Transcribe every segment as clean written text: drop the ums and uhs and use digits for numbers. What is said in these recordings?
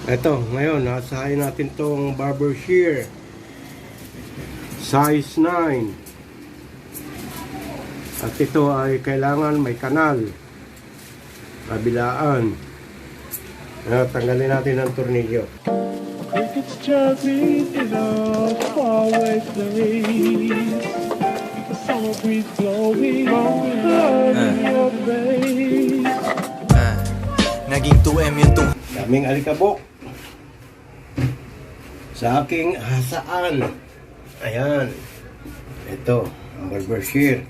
Eto, ngayon, nasahin natin tong barber shear. Size 9. At ito ay kailangan may kanal. Kabilaan. Tanggalin natin ang tornilyo. If it's jumping in a faraway place, the summer breeze blowing on your face. Naging 2M yung Daming alikabok sa aking hasaan. Ayan. Ito, ang barber shear.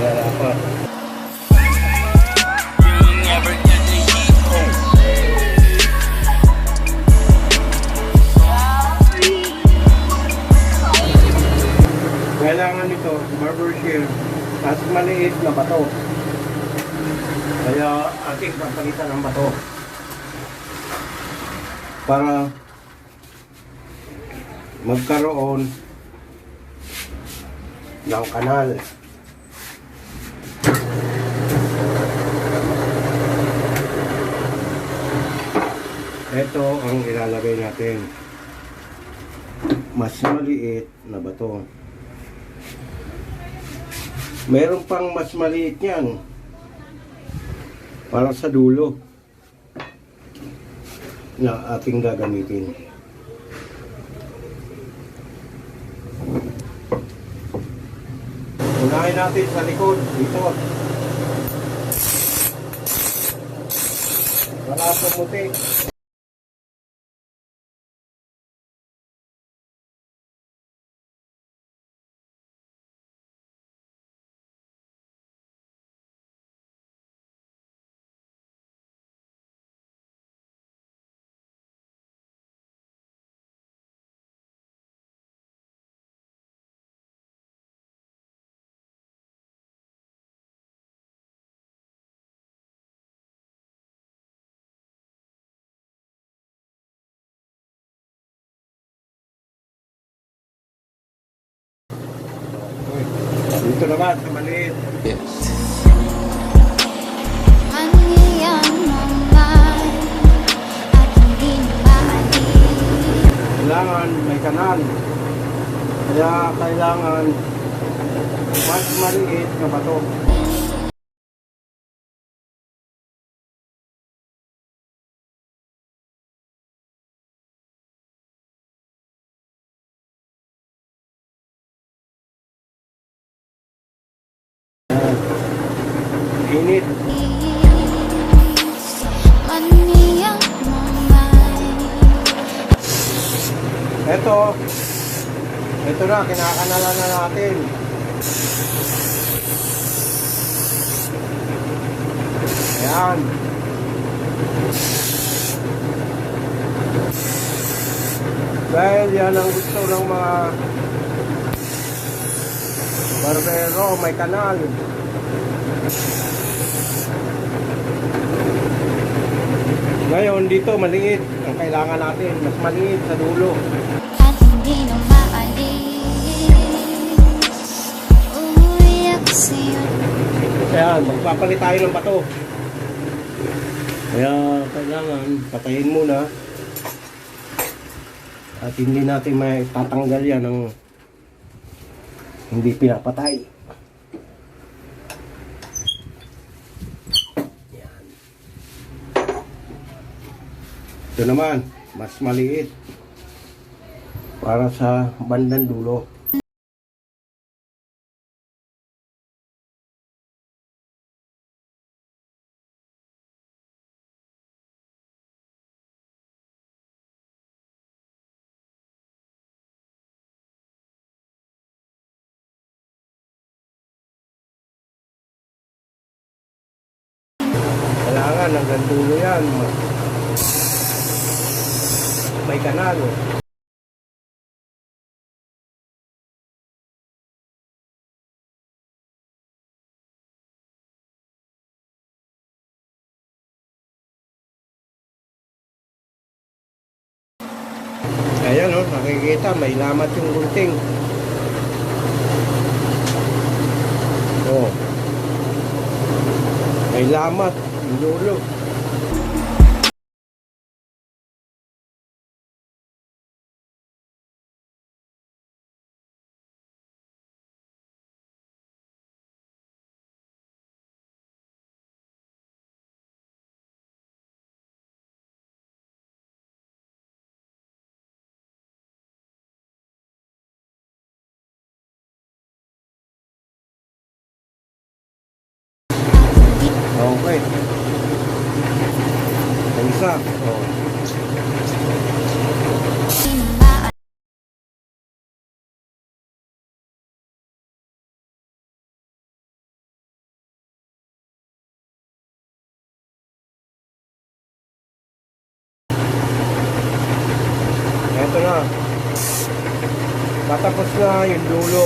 Dapat. Kailangan nito, barber shear, mas maliit na bato. Kaya ating papalitan ng bato para magkaroon ng kanal. Ito ang ilalagay natin, mas maliit na bato. Meron pang mas maliit yan para sa dulo na ating gagamitin. Unahin natin sa likod dito. Wala pumuti. Dito naman sa maliit. Kailangan may kanal. Kaya kailangan mas maliit na bato. Init. Ito na, kinakanalan na natin. Ayan. Dahil yan ang gusto ng mga barbero, may kanal. Ngayon dito maliit ang kailangan natin, mas maliit sa dulo. At hindi na maalis, umiyak sa'yo. Kaya magpapalit tayo ng bato. Kaya kailangan patayin muna. At hindi natin may tatanggal yan ng hindi pinapatay. Ito naman, mas maliit para sa bandang dulo. Kailangan hanggang dulo yan. May kanal. Ayan o, nakikita may lamat yung gunting. Oh. May lamat Yung dulo. Okay. Ang isa. Oh. Sinungaan Ito na. Tatapos na yung dulo.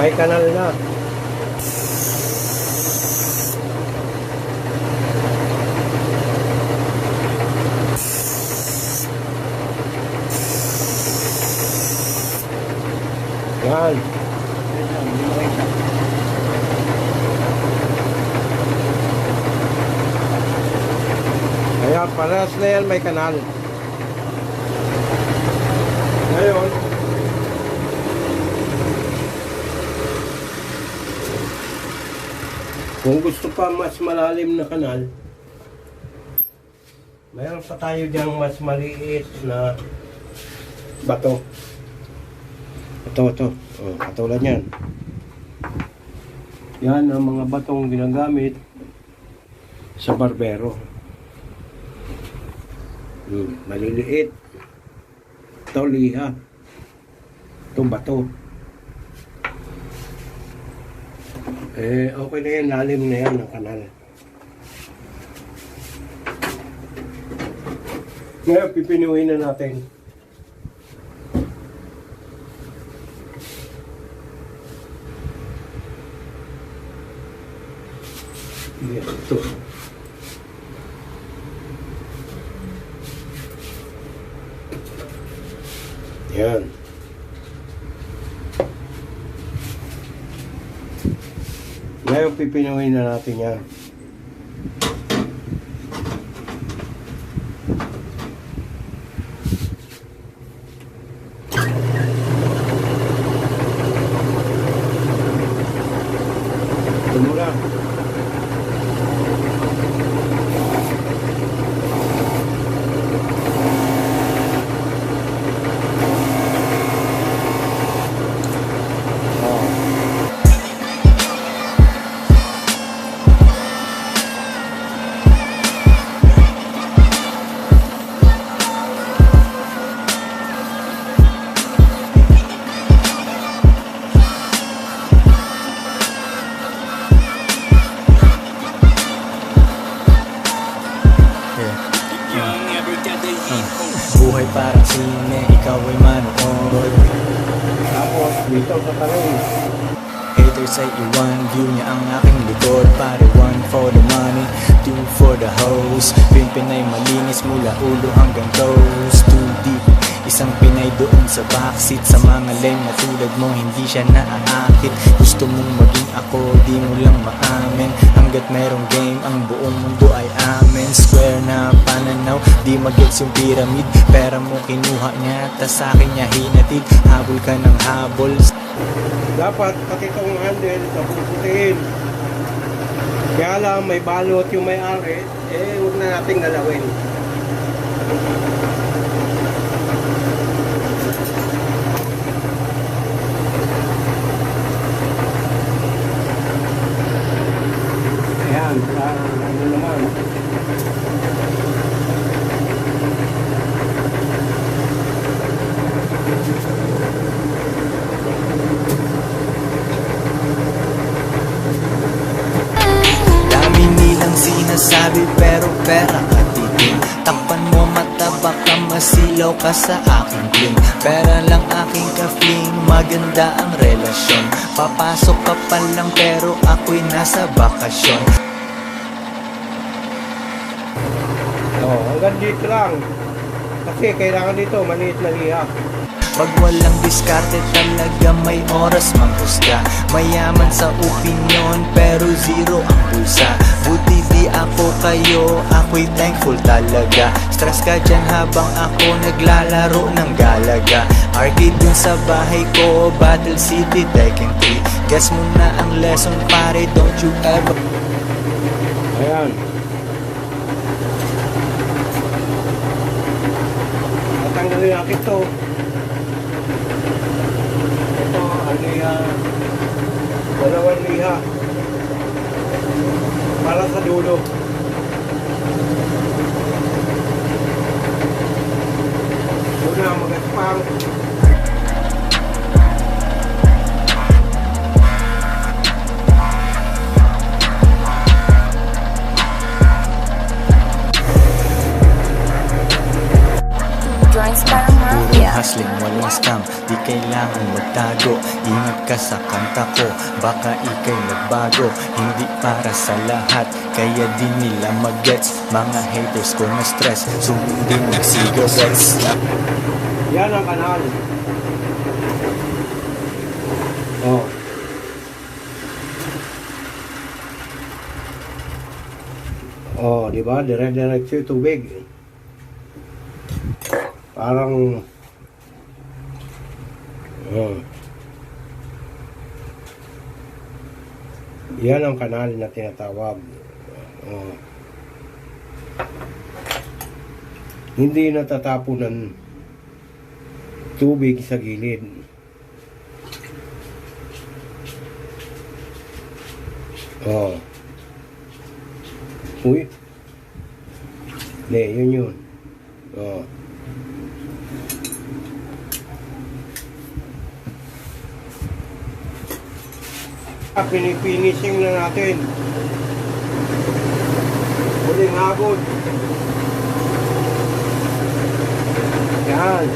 May kanal na. Yan. Ayan, parehas na yan, may kanal. Ngayon, kung gusto pa mas malalim na kanal, mayroon pa tayo diyang mas maliit na bato. Ito. Oh, katulad yan. Yan ang mga batong ginagamit sa barbero. Maliliit. Ito liha. Ito bato. Okay na yan. Lalim na yan ang kanal. Ngayon, pipinuhin na natin. Ito. Yan. Ngayon pipinuhin na natin yan. Tumula. Buhay parang sine, ikaw ay manood. Tapos dito sa tarin. Haters ay iwan, view niya ang aking likod. Pare, one for the money, two for the hoes. Pimpin ay malinis mula ulo hanggang toes. Too deep, isang Pinay doon sa backseat. Sa mga lame na tulad mo, hindi siya naaakit. Gusto mong maging ako, di mo lang maamin. Hanggat merong game, ang buong mundo ay amin. Square na pananaw, di magets yung pyramid. Pera mo kinuha niya, tas sa'kin niya hinatid. Habol ka ng habol. Dapat pati itong handle napuputiin. Kaya lang may balot yung may-ari, huwag na nating galawin. Ayan, ano naman. Dami nilang sinasabi pero pera ka titin. Takpan mo mata baka masilaw ka sa aking bling. Pera lang aking ka-fling, maganda ang relasyon. Papasok ka pa lang pero ako'y nasa bakasyon. Hanggang dito lang. Kasi kailangan dito, maliit na liha. Pag walang diskarte talaga may oras manghusga. Mayaman sa opinyon pero zero ang bulsa. Buti di ako kayo, ako'y thankful talaga. Stress ka dyan habang ako naglalaro ng galaga. Arcade dun sa bahay ko, Battle City, Tekken 3. Guess mo na ang lesson pare, don't you ever. Ayan. Tatanggalin natin ito. Ito, liha. Dalawang liha. Para sa dulo. Una, magaspang. Joints parang mafia. Hustling, walang scam, di kailangan magtago. Ingat ka sa kanta ko, baka ikay nagbago. Hindi para sa lahat, kaya di nila mag-gets. Mga haters ko na stress, sumundin nag-cigarettes. Yan ang kanal. Oh. Oh, di ba? Dire-diretso yung tubig. Parang yan ang kanal na tinatawag. Hindi natatapon ng tubig sa gilid. Uy. Hindi, yun. Pinifinishing na natin. Huling hagod. Yan.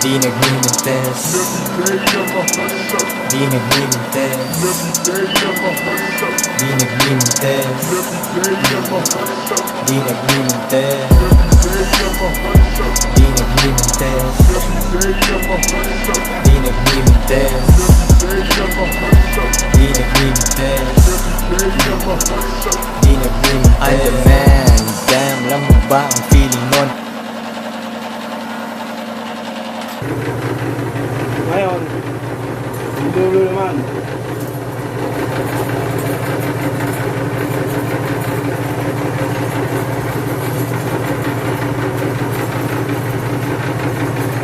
Di nagmimintes, di nagmimintes, di nagmimintes, di nagmimintes, di nagmimintes, di nagmimintes, di nagmimintes, di nagmimintes. I'm the man, damn, alam mo ba ang feeling nun? Ngayon, yung dulo naman.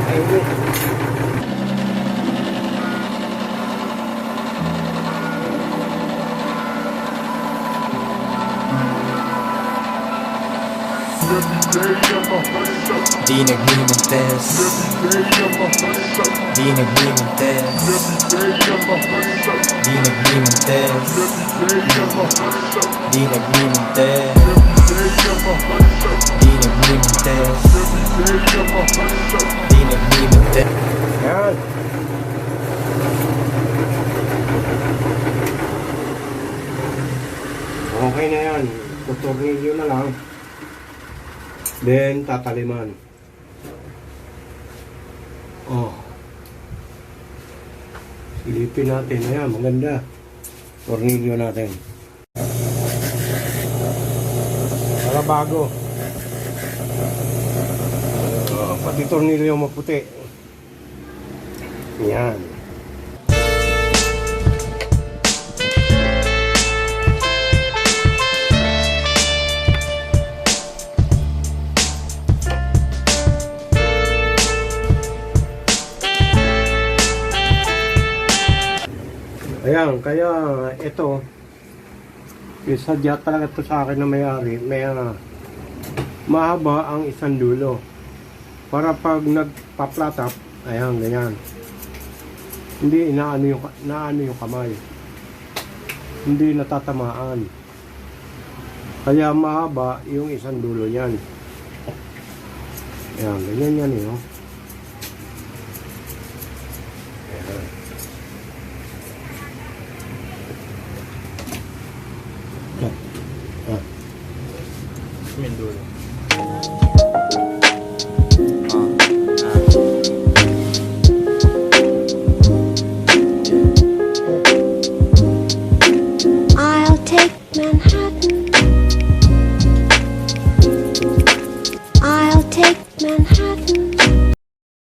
Ayun. Di nagmimintes, di nagmimintes, di nagmimintes, di nagmimintes, di nagmimintes, di nagmimintes. Yan. Okay na yan. Tutornilyo na lang. Then, tataliman. Silipin natin. Ayan, maganda. Tornilyo natin. Para bago. Pati tornilyo maputi. Yan. Ayan, kaya ito, isadya talaga ito sa akin na may-ari, may mahaba ang isang dulo. Para pag nagpa-flat up, ayan, ganyan. Hindi inaano yung kamay. Hindi natatamaan. Kaya mahaba yung isang dulo niyan. Ayan, ganyan yan eh. Oh. Ayan. Manhattan.